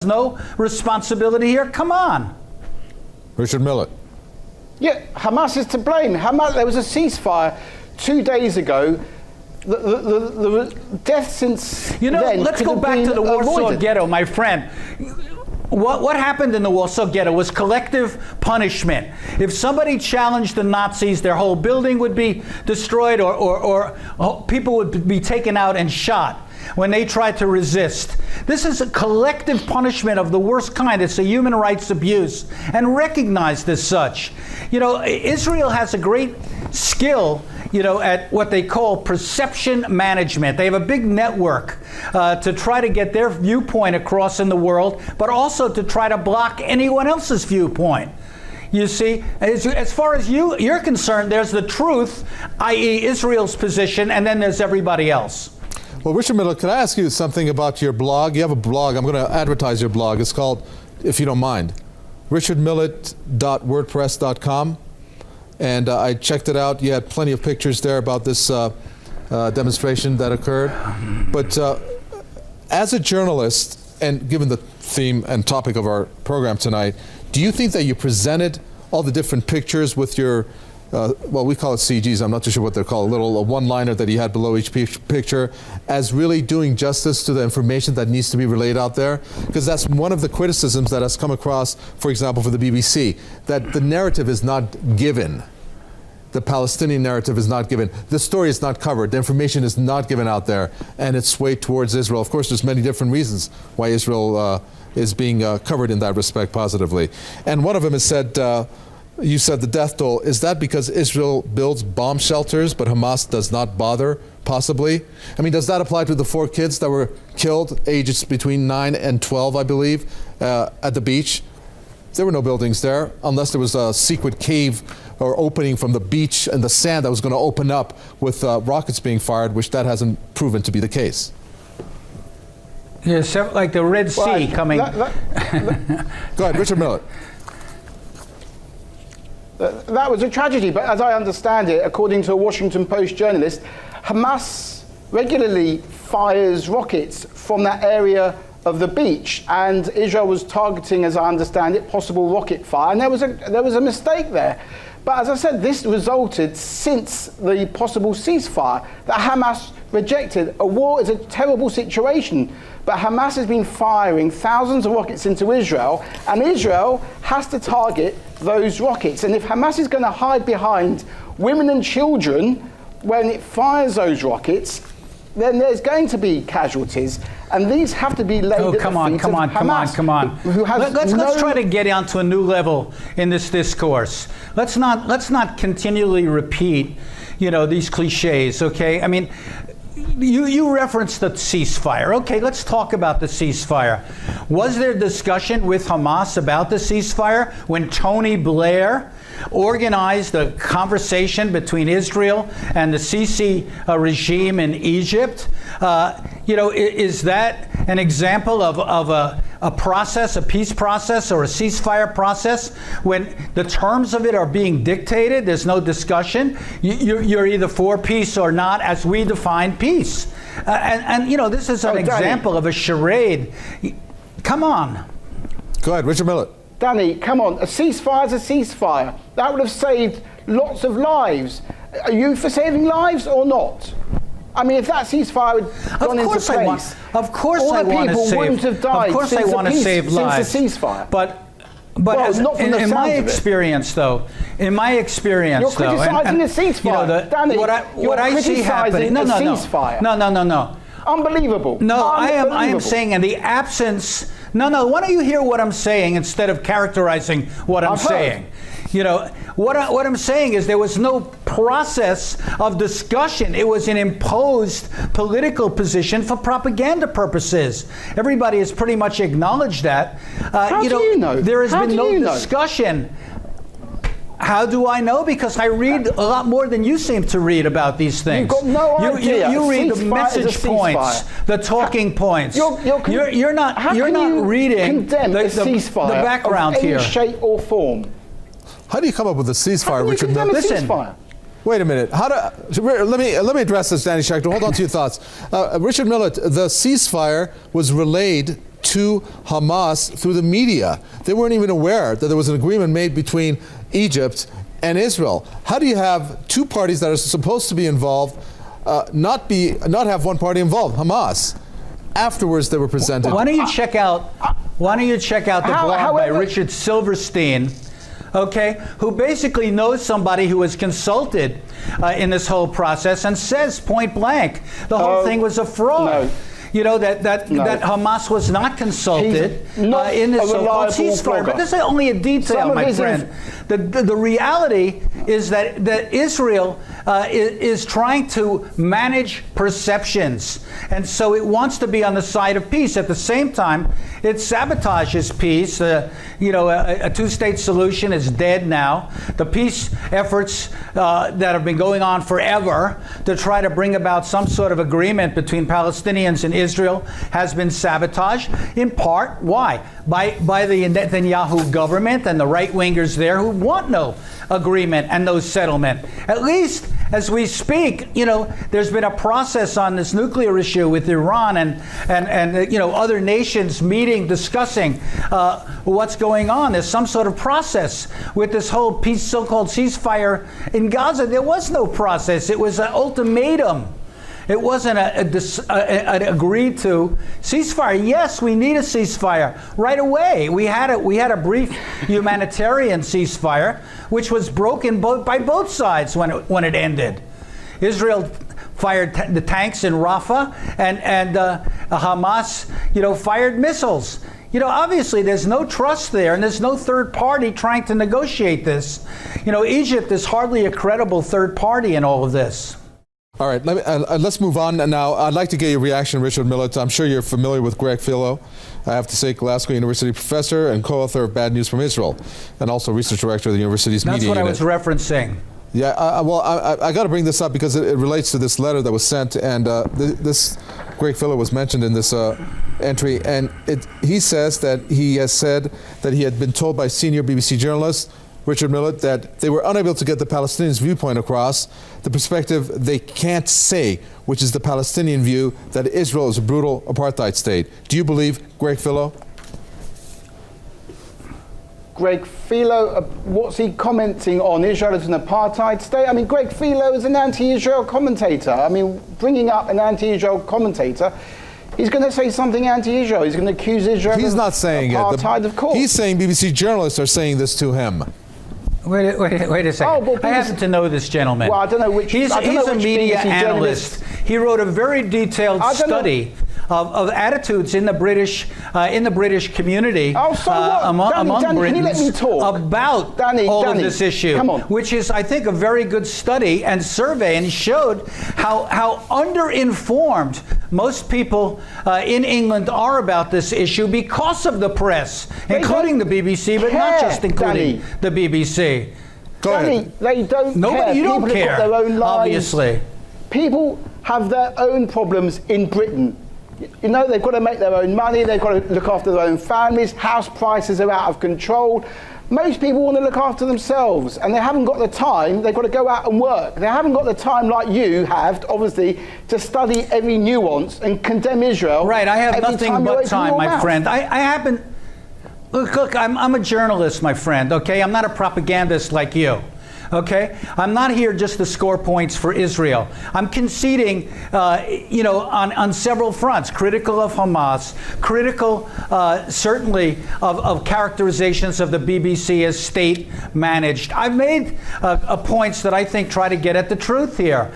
no responsibility here? Come on. Richard Millett. Yeah, Hamas is to blame. Hamas, there was a ceasefire 2 days ago. The death since then let's go back to the Warsaw Ghetto, my friend. What happened in the Warsaw Ghetto was collective punishment. If somebody challenged the Nazis, their whole building would be destroyed, or people would be taken out and shot when they tried to resist. This is a collective punishment of the worst kind. It's a human rights abuse, and recognized as such. Israel has a great skill, at what they call perception management. They have a big network to try to get their viewpoint across in the world, but also to try to block anyone else's viewpoint. You see, as far as you're concerned, there's the truth, i.e. Israel's position, and then there's everybody else. Well, Richard Millett, could I ask you something about your blog? You have a blog. I'm going to advertise your blog. It's called, if you don't mind, richardmillett.wordpress.com. And I checked it out. You had plenty of pictures there about this demonstration that occurred. But as a journalist, and given the theme and topic of our program tonight, do you think that you presented all the different pictures with your well, we call it CGs, I'm not too sure what they're called, a one-liner that you had below each picture, as really doing justice to the information that needs to be relayed out there? Because that's one of the criticisms that has come across, for example, for the BBC, that the narrative is not given. The Palestinian narrative is not given. The story is not covered. The information is not given out there, and it's swayed towards Israel. Of course, there's many different reasons why Israel is being covered in that respect positively. And one of them is said, you said the death toll, is that because Israel builds bomb shelters but Hamas does not bother, possibly? I mean, does that apply to the 4 kids that were killed, ages between 9 and 12, I believe, at the beach? There were no buildings there, unless there was a secret cave or opening from the beach and the sand that was going to open up with rockets being fired, which that hasn't proven to be the case. Yeah, so like the Red Sea coming. Go ahead, Richard Millett. That was a tragedy, but as I understand it, according to a Washington Post journalist, Hamas regularly fires rockets from that area of the beach, and Israel was targeting, as I understand it, possible rocket fire, and there was a mistake there. But as I said, this resulted since the possible ceasefire that Hamas rejected. A war is a terrible situation, but Hamas has been firing thousands of rockets into Israel, and Israel has to target those rockets. And if Hamas is going to hide behind women and children when it fires those rockets, then there's going to be casualties, and these have to be laid at the feet of Hamas. Come on. Let's try to get onto a new level in this discourse. Let's not continually repeat, these cliches. Okay, I mean, you referenced the ceasefire. Okay, let's talk about the ceasefire. Was there discussion with Hamas about the ceasefire when Tony Blair organized a conversation between Israel and the Sisi regime in Egypt? Is that an example of a process, a peace process, or a ceasefire process when the terms of it are being dictated? There's no discussion. You're either for peace or not, as we define peace. This is an example of a charade. Come on. Go ahead, Richard Millett. Danny, come on. A ceasefire is a ceasefire. That would have saved lots of lives. Are you for saving lives or not? I mean, if that ceasefire had gone into place, of course I want to save. Wouldn't have died. Of course I want to save lives. Since the ceasefire. But in my experience, though, you're criticising the ceasefire, Danny. What I see happening. No. Unbelievable. No, I am saying in the absence. No. Why don't you hear what I'm saying instead of characterizing what I'm saying? What I'm saying is there was no process of discussion. It was an imposed political position for propaganda purposes. Everybody has pretty much acknowledged that. How do you know? There has been no discussion. How do I know? Because I read a lot more than you seem to read about these things. You've got no idea. You read the message points, the talking points. You're not reading the background of any here. Shape or form. How do you come up with a ceasefire, Richard Millett? Listen. Wait a minute. Let me address this, Danny Schechter. Hold on to your thoughts. Richard Millett, the ceasefire was relayed to Hamas through the media. They weren't even aware that there was an agreement made between Egypt and Israel. How do you have two parties that are supposed to be involved not have one party involved, Hamas? Afterwards, they were presented. Why don't you check out the blog by Richard Silverstein, okay, who basically knows somebody who was consulted in this whole process and says point blank the whole thing was a fraud. No. You know, that Hamas was not consulted in this so-called ceasefire. But this is only a detail, my friend. The reality is that Israel is trying to manage perceptions. And so it wants to be on the side of peace. At the same time, it sabotages peace. A two-state solution is dead now. The peace efforts that have been going on forever to try to bring about some sort of agreement between Palestinians and Israel has been sabotaged, in part, why? By the Netanyahu government and the right-wingers there who want no agreement and no settlement. At least as we speak, there's been a process on this nuclear issue with Iran and other nations meeting, discussing what's going on. There's some sort of process with this whole so-called ceasefire in Gaza. There was no process. It was an ultimatum. It wasn't an agreed to ceasefire. Yes, we need a ceasefire right away. We had a brief humanitarian ceasefire, which was broken by both sides when it ended. Israel fired the tanks in Rafah, and Hamas, fired missiles. Obviously there's no trust there, and there's no third party trying to negotiate this. Egypt is hardly a credible third party in all of this. All right, let's move on now. I'd like to get your reaction, Richard Millett. I'm sure you're familiar with Greg Philo. I have to say, Glasgow University professor and co-author of Bad News from Israel, and also research director of the university's media unit. That's what I was referencing. Yeah, I got to bring this up because it relates to this letter that was sent, and this Greg Philo was mentioned in this entry, and he says that he has said that he had been told by senior BBC journalist Richard Millett that they were unable to get the Palestinians' viewpoint across, the perspective they can't say, which is the Palestinian view that Israel is a brutal apartheid state. Do you believe Greg Philo? Greg Philo, what's he commenting on? Israel as an apartheid state? I mean, Greg Philo is an anti-Israel commentator. I mean, bringing up an anti-Israel commentator, he's going to say something anti-Israel. He's going to accuse Israel He's of not saying apartheid, of course. He's saying BBC journalists are saying this to him. Wait a second. I happen to know this gentleman. Well, I don't know which. He's a media analyst. He wrote a very detailed study of attitudes in the British community among Britons about all of this issue, which is, I think, a very good study and survey, and showed how underinformed most people in England are about this issue because of the press, including the BBC, but not just including the BBC. Danny, they don't care. You don't care, their own lives. Obviously. People have their own problems in Britain. They've got to make their own money, they've got to look after their own families, house prices are out of control. Most people want to look after themselves, and they haven't got the time. They've got to go out and work. They haven't got the time like you have, obviously, to study every nuance and condemn Israel. Right, I have nothing but time, my friend. I happen... Look, I'm a journalist, my friend, okay? I'm not a propagandist like you. Okay, I'm not here just to score points for Israel. I'm conceding, on several fronts, critical of Hamas, critical certainly of characterizations of the BBC as state managed. I've made points that I think try to get at the truth here.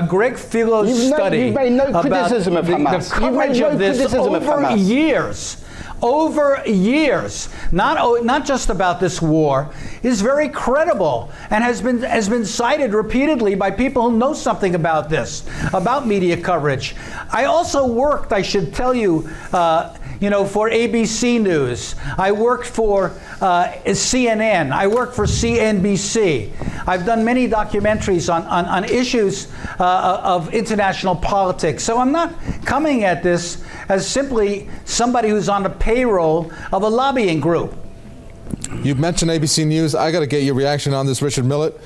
Greg Philo's study you've made no criticism of Hamas. The coverage of this over years, not just about this war, is very credible and has been cited repeatedly by people who know something about this, about media coverage. I also worked, I should tell you, for ABC News. I worked for CNN. I worked for CNBC. I've done many documentaries on issues of international politics. So I'm not coming at this as simply somebody who's on the payroll of a lobbying group. You mentioned ABC News. I got to get your reaction on this, Richard Millett.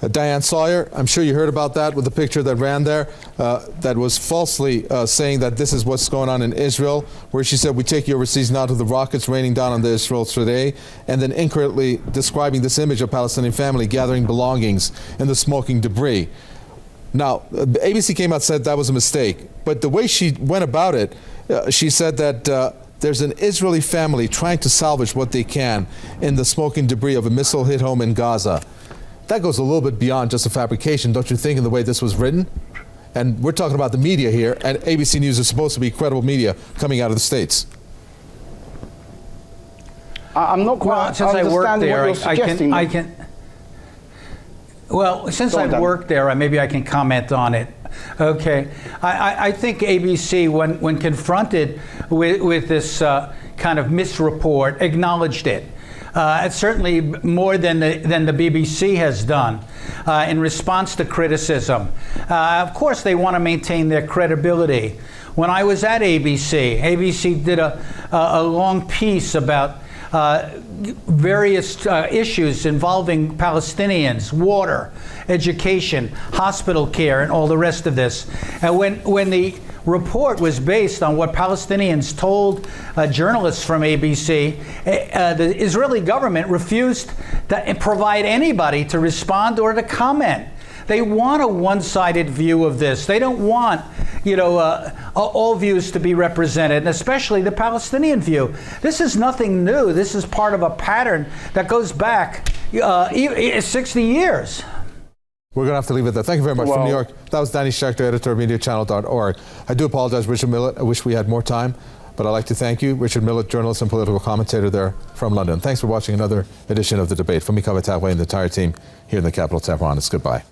Diane Sawyer, I'm sure you heard about that with the picture that ran there that was falsely saying that this is what's going on in Israel, where she said, we take you overseas now to the rockets raining down on the Israel today, and then incorrectly describing this image of a Palestinian family gathering belongings in the smoking debris. Now, ABC came out and said that was a mistake, but the way she went about it, she said that there's an Israeli family trying to salvage what they can in the smoking debris of a missile hit home in Gaza. That goes a little bit beyond just a fabrication, don't you think, in the way this was written? And we're talking about the media here, and ABC News is supposed to be credible media coming out of the States. I'm not quite Since I worked understanding there, what you're suggesting. Well, since I've worked there, maybe I can comment on it. Okay, I think ABC, when confronted with this kind of misreport, acknowledged it. It's certainly more than the BBC has done in response to criticism. Of course, they want to maintain their credibility. When I was at ABC did a long piece about various issues involving Palestinians, water, education, hospital care, and all the rest of this. And when the report was based on what Palestinians told journalists from ABC, the Israeli government refused to provide anybody to respond or to comment. They want a one-sided view of this. They don't want, all views to be represented, and especially the Palestinian view. This is nothing new. This is part of a pattern that goes back 60 years. We're going to have to leave it there. Thank you very much. From New York, that was Danny Schechter, editor of MediaChannel.org. I do apologize, Richard Millett. I wish we had more time, but I'd like to thank you. Richard Millett, journalist and political commentator there from London. Thanks for watching another edition of The Debate. From me, Kaveh Tagway, and the entire team here in the capital, Tehran. It's goodbye.